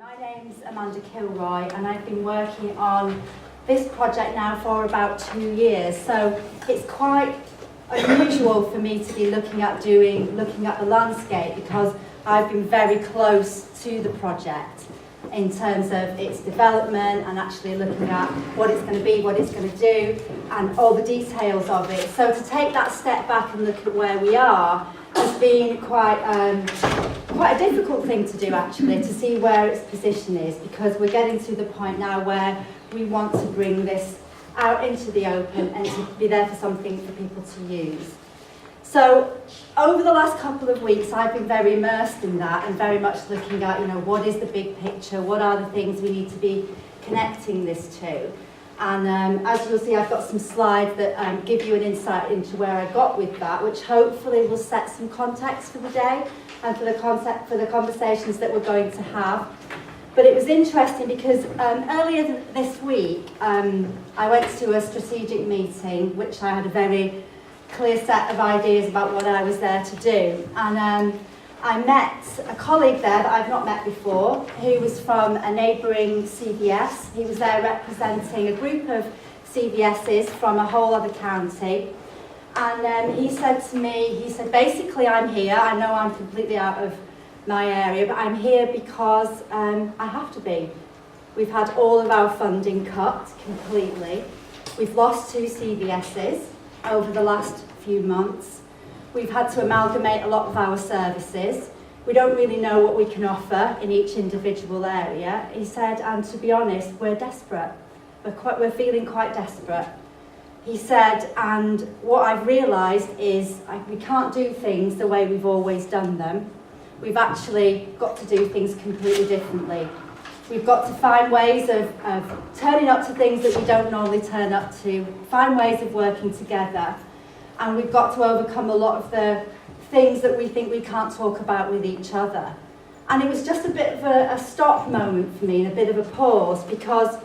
My name's Kilroy and I've been working on this project now for about 2 years, so it's quite unusual for me to be looking at the landscape, because I've been very close to the project in terms of its development and actually looking at what it's going to be, what it's going to do, and all the details of it. So to take that step back and look at where we are has been quite a difficult thing to do, actually, to see where its position is, because we're getting to the point now where we want to bring this out into the open and to be there for something for people to use. So over the last couple of weeks I've been very immersed in that and very much looking at, what is the big picture, what are the things we need to be connecting this to. And as you'll see, I've got some slides that give you an insight into where I got with that, which hopefully will set some context for the day and for the conversations that we're going to have. But it was interesting because earlier this week I went to a strategic meeting, which I had a very clear set of ideas about what I was there to do. And I met a colleague there that I've not met before, who was from a neighbouring CVS. He was there representing a group of CVSs from a whole other county. And he said to me, basically, I'm here. I know I'm completely out of my area, but I'm here because I have to be. We've had all of our funding cut completely. We've lost 2 CVSs over the last few months. We've had to amalgamate a lot of our services. We don't really know what we can offer in each individual area. He said, and to be honest, we're desperate. We're feeling quite desperate. He said, and what I've realised is we can't do things the way we've always done them. We've actually got to do things completely differently. We've got to find ways of turning up to things that we don't normally turn up to, find ways of working together. And we've got to overcome a lot of the things that we think we can't talk about with each other. And it was just a bit of a stop moment for me, and a bit of a pause, because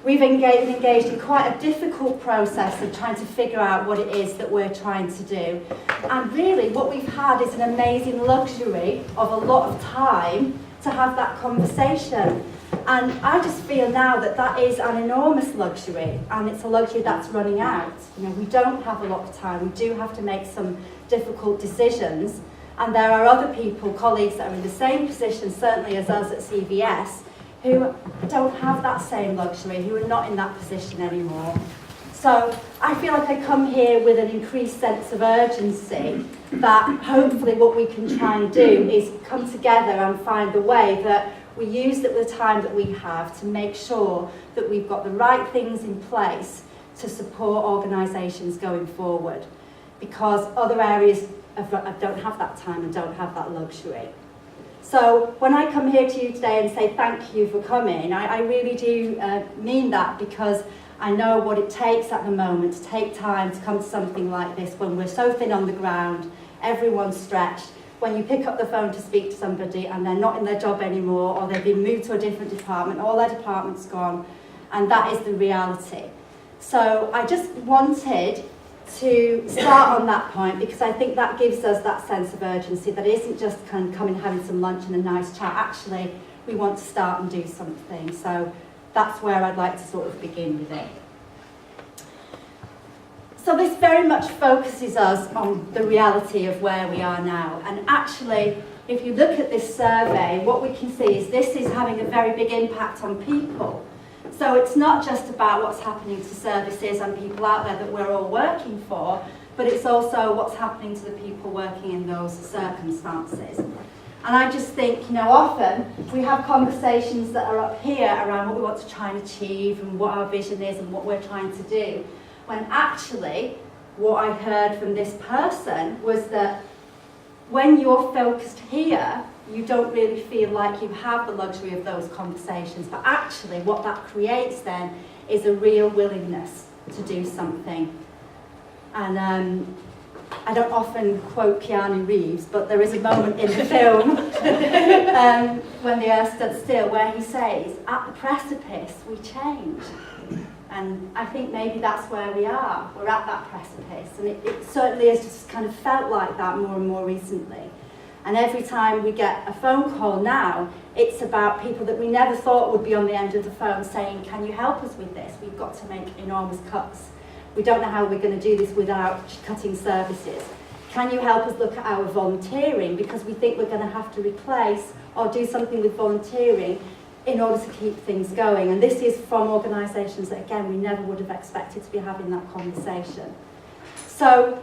we've engaged in quite a difficult process of trying to figure out what it is that we're trying to do. And really what we've had is an amazing luxury of a lot of time to have that conversation. And I just feel now that that is an enormous luxury, and it's a luxury that's running out. We don't have a lot of time. We do have to make some difficult decisions, and there are other people, colleagues that are in the same position, certainly as us at CVS, who don't have that same luxury, who are not in that position anymore. So I feel like I come here with an increased sense of urgency that hopefully what we can try and do is come together and find the way that we use the time that we have to make sure that we've got the right things in place to support organisations going forward, because other areas don't have that time and don't have that luxury. So when I come here to you today and say thank you for coming, I really do mean that, because I know what it takes at the moment to take time to come to something like this when we're so thin on the ground, everyone's stretched. When you pick up the phone to speak to somebody and they're not in their job anymore, or they've been moved to a different department, all their department's gone, and that is the reality. So I just wanted to start on that point, because I think that gives us that sense of urgency, that it isn't just kind of coming, having some lunch and a nice chat. Actually, we want to start and do something. So that's where I'd like to sort of begin with it. So this very much focuses us on the reality of where we are now. And actually, if you look at this survey, what we can see is this is having a very big impact on people. So it's not just about what's happening to services and people out there that we're all working for, but it's also what's happening to the people working in those circumstances. And I just think, often we have conversations that are up here around what we want to try and achieve and what our vision is and what we're trying to do, when actually what I heard from this person was that when you're focused here, you don't really feel like you have the luxury of those conversations, but actually what that creates then is a real willingness to do something. And I don't often quote Keanu Reeves, but there is a moment in the film when the earth stood still where he says, at the precipice we change. And I think maybe that's where we are. We're at that precipice, and it certainly has just kind of felt like that more and more recently. And every time we get a phone call now, it's about people that we never thought would be on the end of the phone saying, can you help us with this? We've got to make enormous cuts. We don't know how we're going to do this without cutting services. Can you help us look at our volunteering? Because we think we're going to have to replace or do something with volunteering in order to keep things going. And this is from organisations that, again, we never would have expected to be having that conversation. So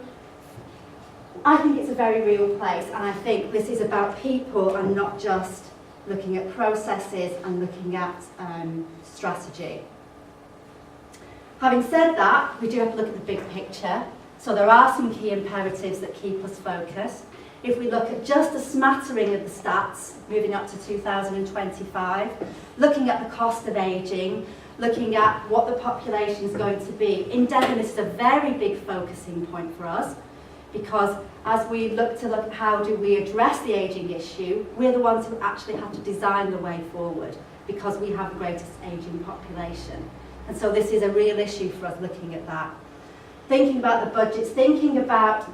I think it's a very real place, and I think this is about people and not just looking at processes and looking at strategy. Having said that, we do have to look at the big picture. So there are some key imperatives that keep us focused. If we look at just a smattering of the stats, moving up to 2025, looking at the cost of ageing, looking at what the population is going to be. In Devon, this is a very big focusing point for us, because as we look at how do we address the ageing issue, we're the ones who actually have to design the way forward, because we have the greatest ageing population. And so this is a real issue for us, looking at that. Thinking about the budgets, thinking about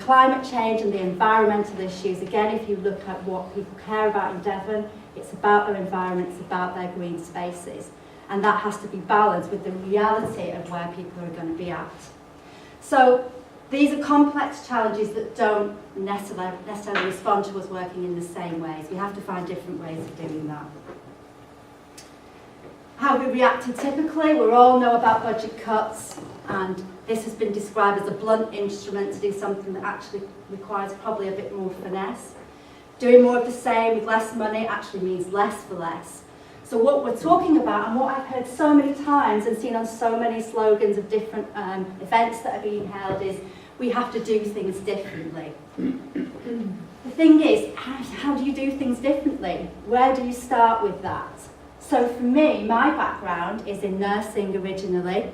climate change and the environmental issues. Again, if you look at what people care about in Devon, it's about their environment, it's about their green spaces. And that has to be balanced with the reality of where people are going to be at. So these are complex challenges that don't necessarily respond to us working in the same ways. We have to find different ways of doing that. How we reacted typically, we all know about budget cuts, and this has been described as a blunt instrument to do something that actually requires probably a bit more finesse. Doing more of the same with less money actually means less for less. So what we're talking about, and what I've heard so many times and seen on so many slogans of different events that are being held, is we have to do things differently. The thing is, how do you do things differently? Where do you start with that? So for me, my background is in nursing originally,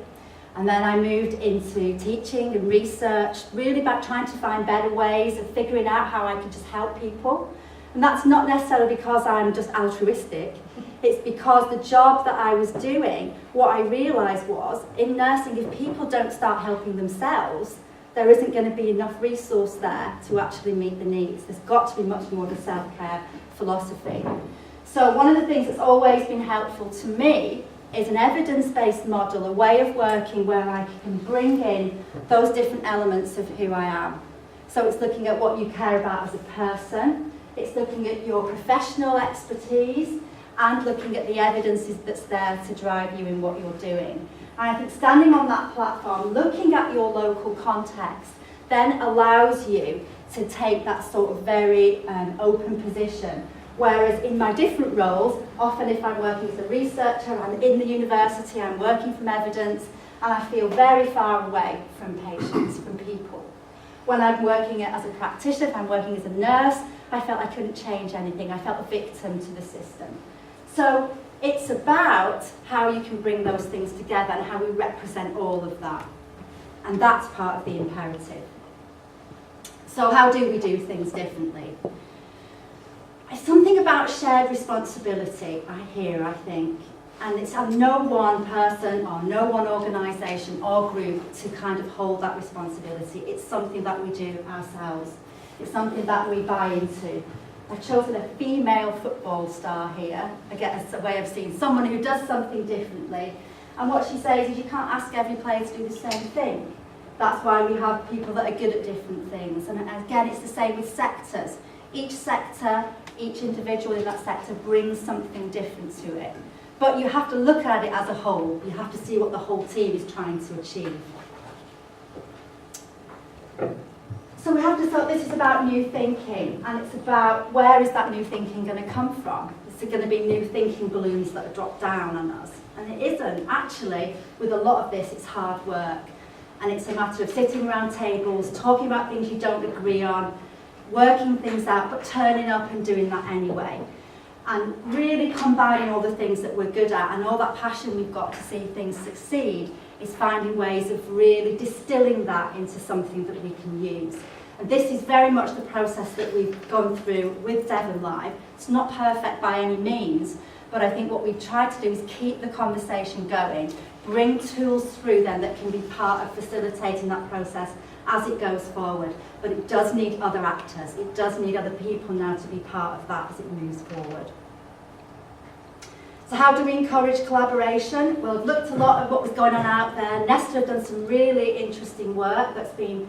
and then I moved into teaching and research, really about trying to find better ways of figuring out how I could just help people. And that's not necessarily because I'm just altruistic, it's because the job that I was doing, what I realised was, in nursing, if people don't start helping themselves, there isn't going to be enough resource there to actually meet the needs. There's got to be much more of a self-care philosophy. So one of the things that's always been helpful to me is an evidence-based model, a way of working where I can bring in those different elements of who I am. So it's looking at what you care about as a person, it's looking at your professional expertise, and looking at the evidence that's there to drive you in what you're doing. And I think standing on that platform, looking at your local context, then allows you to take that sort of very open position. Whereas in my different roles, often if I'm working as a researcher, I'm in the university, I'm working from evidence, and I feel very far away from patients, from people. When I'm working as a practitioner, if I'm working as a nurse, I felt I couldn't change anything. I felt a victim to the system. So it's about how you can bring those things together and how we represent all of that. And that's part of the imperative. So how do we do things differently? It's something about shared responsibility, I think. And it's on no one person or no one organisation or group to kind of hold that responsibility. It's something that we do ourselves. It's something that we buy into. I've chosen a female football star here, again, as a way of seeing someone who does something differently. And what she says is you can't ask every player to do the same thing. That's why we have people that are good at different things. And again, it's the same with sectors. Each sector, each individual in that sector brings something different to it. But you have to look at it as a whole. You have to see what the whole team is trying to achieve. So we have to thought this is about new thinking, and it's about where is that new thinking going to come from? Is it going to be new thinking balloons that drop down on us? And it isn't. Actually, with a lot of this, it's hard work. And it's a matter of sitting around tables, talking about things you don't agree on, working things out, but turning up and doing that anyway. And really combining all the things that we're good at and all that passion we've got to see things succeed is finding ways of really distilling that into something that we can use. And this is very much the process that we've gone through with Devon Live. It's not perfect by any means, but I think what we've tried to do is keep the conversation going, bring tools through then that can be part of facilitating that process as it goes forward. But it does need other actors. It does need other people now to be part of that as it moves forward. So how do we encourage collaboration? Well, I've looked a lot at what was going on out there. Nesta have done some really interesting work that's been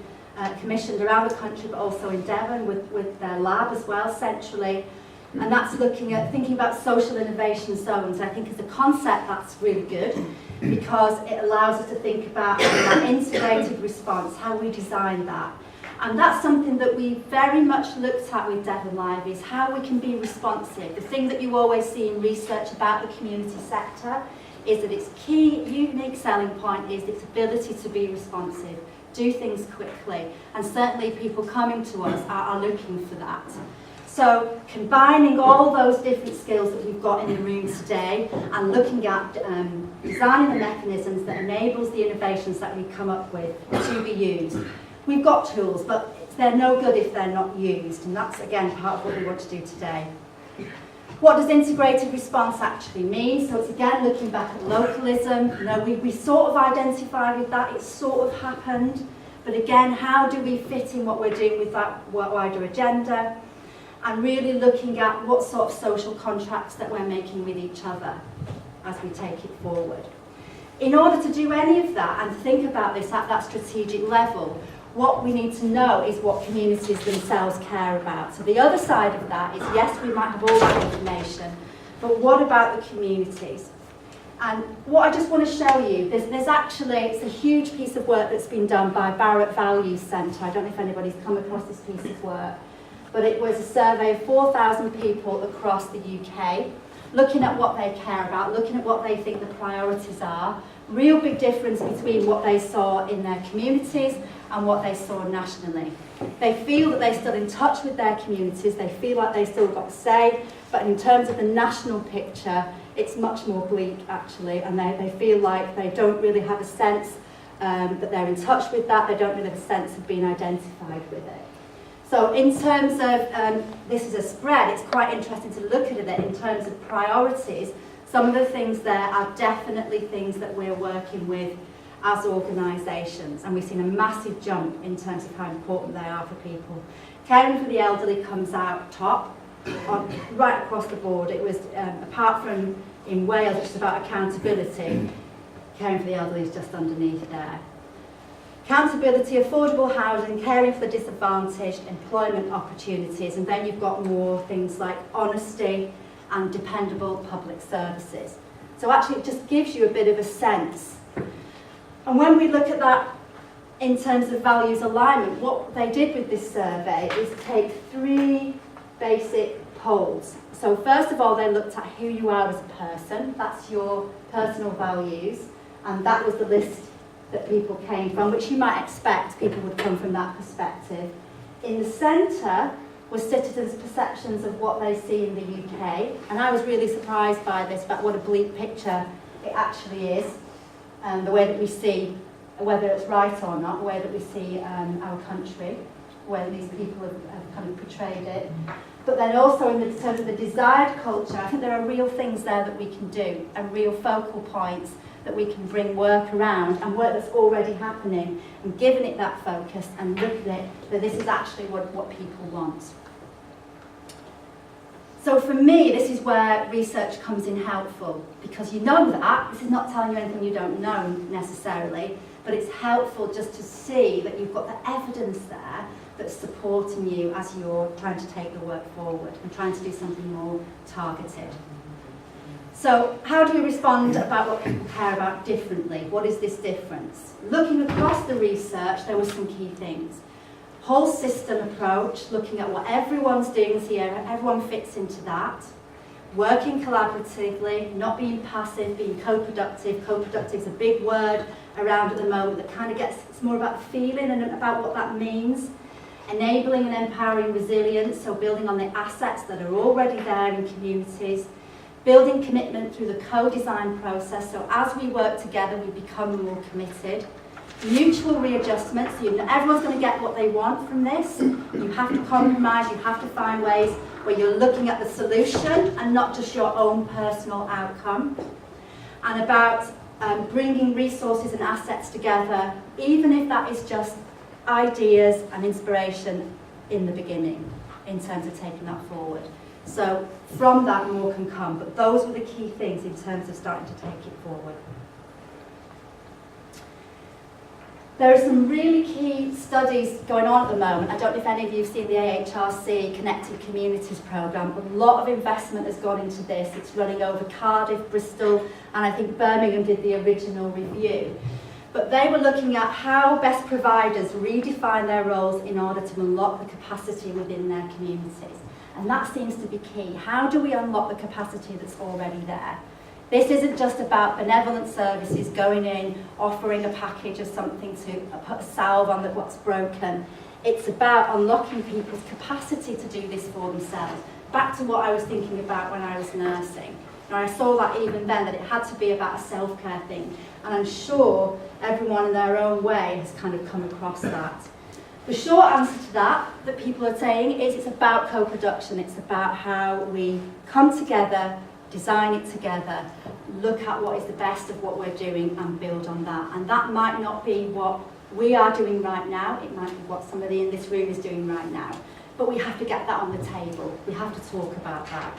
commissioned around the country, but also in Devon with their lab as well, centrally. And that's looking at thinking about social innovation zones. I think as a concept that's really good because it allows us to think about that integrated response, how we design that. And that's something that we very much looked at with Devon Live, is how we can be responsive. The thing that you always see in research about the community sector is that its key, unique selling point is its ability to be responsive, do things quickly. And certainly people coming to us are looking for that. So combining all those different skills that we've got in the room today and looking at designing the mechanisms that enables the innovations that we come up with to be used. We've got tools, but they're no good if they're not used, and that's again part of what we want to do today. What does integrated response actually mean? So it's again looking back at localism. You know, we sort of identified with that, it sort of happened, but again, how do we fit in what we're doing with that wider agenda? And really looking at what sort of social contracts that we're making with each other as we take it forward. In order to do any of that and think about this at that strategic level, what we need to know is what communities themselves care about. So the other side of that is, yes, we might have all that information, but what about the communities? And what I just want to show you, there's actually, it's a huge piece of work that's been done by Barrett Values Centre. I don't know if anybody's come across this piece of work, but it was a survey of 4,000 people across the UK, looking at what they care about, looking at what they think the priorities are. Real big difference between what they saw in their communities and what they saw nationally. They feel that they're still in touch with their communities, they feel like they've still got a say, but in terms of the national picture, it's much more bleak actually, and they feel like they don't really have a sense that they're in touch with that, they don't really have a sense of being identified with it. So in terms of, this is a spread, it's quite interesting to look at it in terms of priorities. Some of the things there are definitely things that we're working with as organisations, and we've seen a massive jump in terms of how important they are for people. Caring for the elderly comes out top, right across the board. It was, apart from in Wales, which is about accountability, caring for the elderly is just underneath there. Accountability, affordable housing, caring for the disadvantaged, employment opportunities, and then you've got more things like honesty and dependable public services. So actually it just gives you a bit of a sense. And when we look at that in terms of values alignment, what they did with this survey is take 3 basic polls. So first of all, they looked at who you are as a person, that's your personal values, and that was the list that people came from, which you might expect people would come from that perspective. In the centre was citizens' perceptions of what they see in the UK, and I was really surprised by this, but what a bleak picture it actually is, and the way that we see, whether it's right or not, the way that we see our country, where these people have kind of portrayed it. But then also in terms of the desired culture, I think there are real things there that we can do, and real focal points that we can bring work around, and work that's already happening, and giving it that focus and looking at it, that this is actually what people want. So for me, this is where research comes in helpful, because you know that, this is not telling you anything you don't know necessarily, but it's helpful just to see that you've got the evidence there that's supporting you as you're trying to take the work forward and trying to do something more targeted. So how do we respond about what people care about differently? What is this difference? Looking across the research, there were some key things. Whole system approach, looking at what everyone's doing this year, everyone fits into that. Working collaboratively, not being passive, being co-productive. Co-productive is a big word around at the moment that kind of it's more about the feeling and about what that means. Enabling and empowering resilience, so building on the assets that are already there in communities. Building commitment through the co-design process, so as we work together we become more committed. Mutual readjustment, so everyone's going to get what they want from this. You have to compromise, you have to find ways where you're looking at the solution and not just your own personal outcome. And about bringing resources and assets together, even if that is just ideas and inspiration in the beginning in terms of taking that forward. So from that more can come, but those were the key things in terms of starting to take it forward. There are some really key studies going on at the moment. I don't know if any of you have seen the AHRC Connected Communities programme. A lot of investment has gone into this. It's running over Cardiff, Bristol, and I think Birmingham did the original review. But they were looking at how best providers redefine their roles in order to unlock the capacity within their communities. And that seems to be key. How do we unlock the capacity that's already there? This isn't just about benevolent services going in, offering a package of something to put a salve on what's broken. It's about unlocking people's capacity to do this for themselves. Back to what I was thinking about when I was nursing. And I saw that even then, that it had to be about a self-care thing. And I'm sure everyone in their own way has kind of come across that. The short answer to that people are saying is it's about co-production. It's about how we come together, design it together, look at what is the best of what we're doing and build on that. And that might not be what we are doing right now, it might be what somebody in this room is doing right now. But we have to get that on the table, we have to talk about that.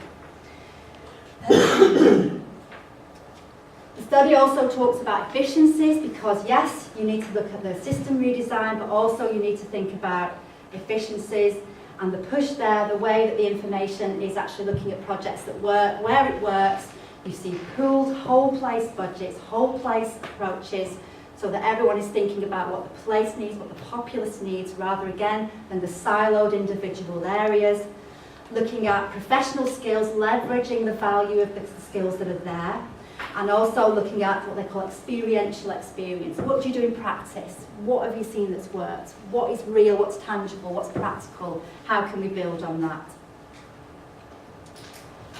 The study also talks about efficiencies because yes, you need to look at the system redesign, but also you need to think about efficiencies. And the push there, the way that the information is actually looking at projects that work, where it works, you see pooled whole place budgets, whole place approaches, so that everyone is thinking about what the place needs, what the populace needs, rather again than the siloed individual areas. Looking at professional skills, leveraging the value of the skills that are there, and also looking at what they call experiential experience. What do you do in practice? What have you seen that's worked? What is real, what's tangible, what's practical? How can we build on that?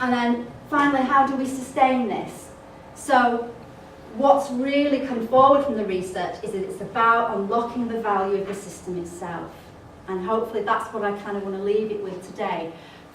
And then finally, how do we sustain this? So what's really come forward from the research is that it's about unlocking the value of the system itself. And hopefully that's what I kind of want to leave it with today.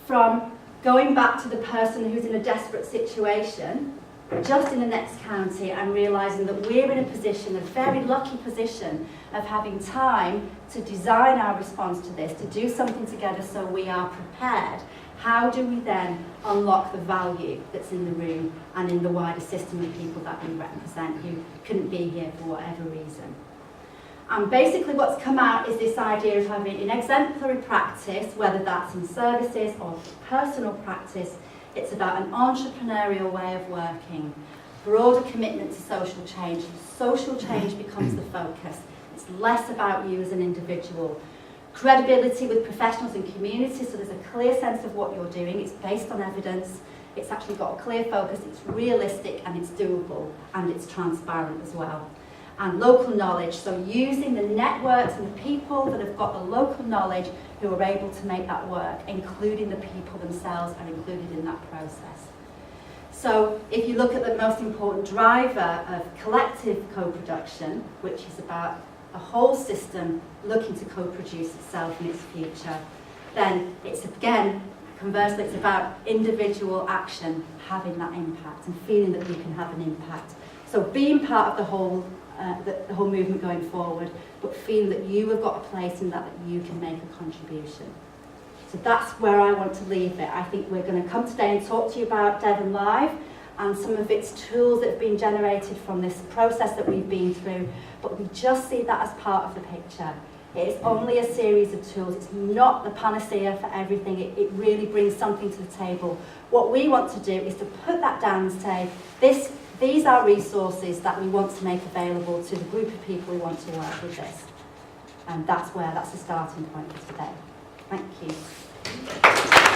From going back to the person who's in a desperate situation, just in the next county, and realising that we're in a position, a very lucky position, of having time to design our response to this, to do something together so we are prepared. How do we then unlock the value that's in the room and in the wider system of people that we represent who couldn't be here for whatever reason? And basically what's come out is this idea of having an exemplary practice, whether that's in services or personal practice. It's about an entrepreneurial way of working, broader commitment to social change. Social change becomes the focus. It's less about you as an individual. Credibility with professionals and communities, so there's a clear sense of what you're doing. It's based on evidence. It's actually got a clear focus. It's realistic and it's doable and it's transparent as well. And local knowledge, so using the networks and the people that have got the local knowledge who are able to make that work, including the people themselves are included in that process. So if you look at the most important driver of collective co-production, which is about a whole system looking to co-produce itself and its future, then it's again, conversely, it's about individual action having that impact and feeling that we can have an impact. So being part of the whole movement going forward, but feeling that you have got a place in that you can make a contribution. So that's where I want to leave it. I think we're going to come today and talk to you about Devon Live and some of its tools that have been generated from this process that we've been through, but we just see that as part of the picture. It is only a series of tools. It's not the panacea for everything. It really brings something to the table. What we want to do is to put that down and say, these are resources that we want to make available to the group of people who want to work with this. And that's the starting point for today. Thank you.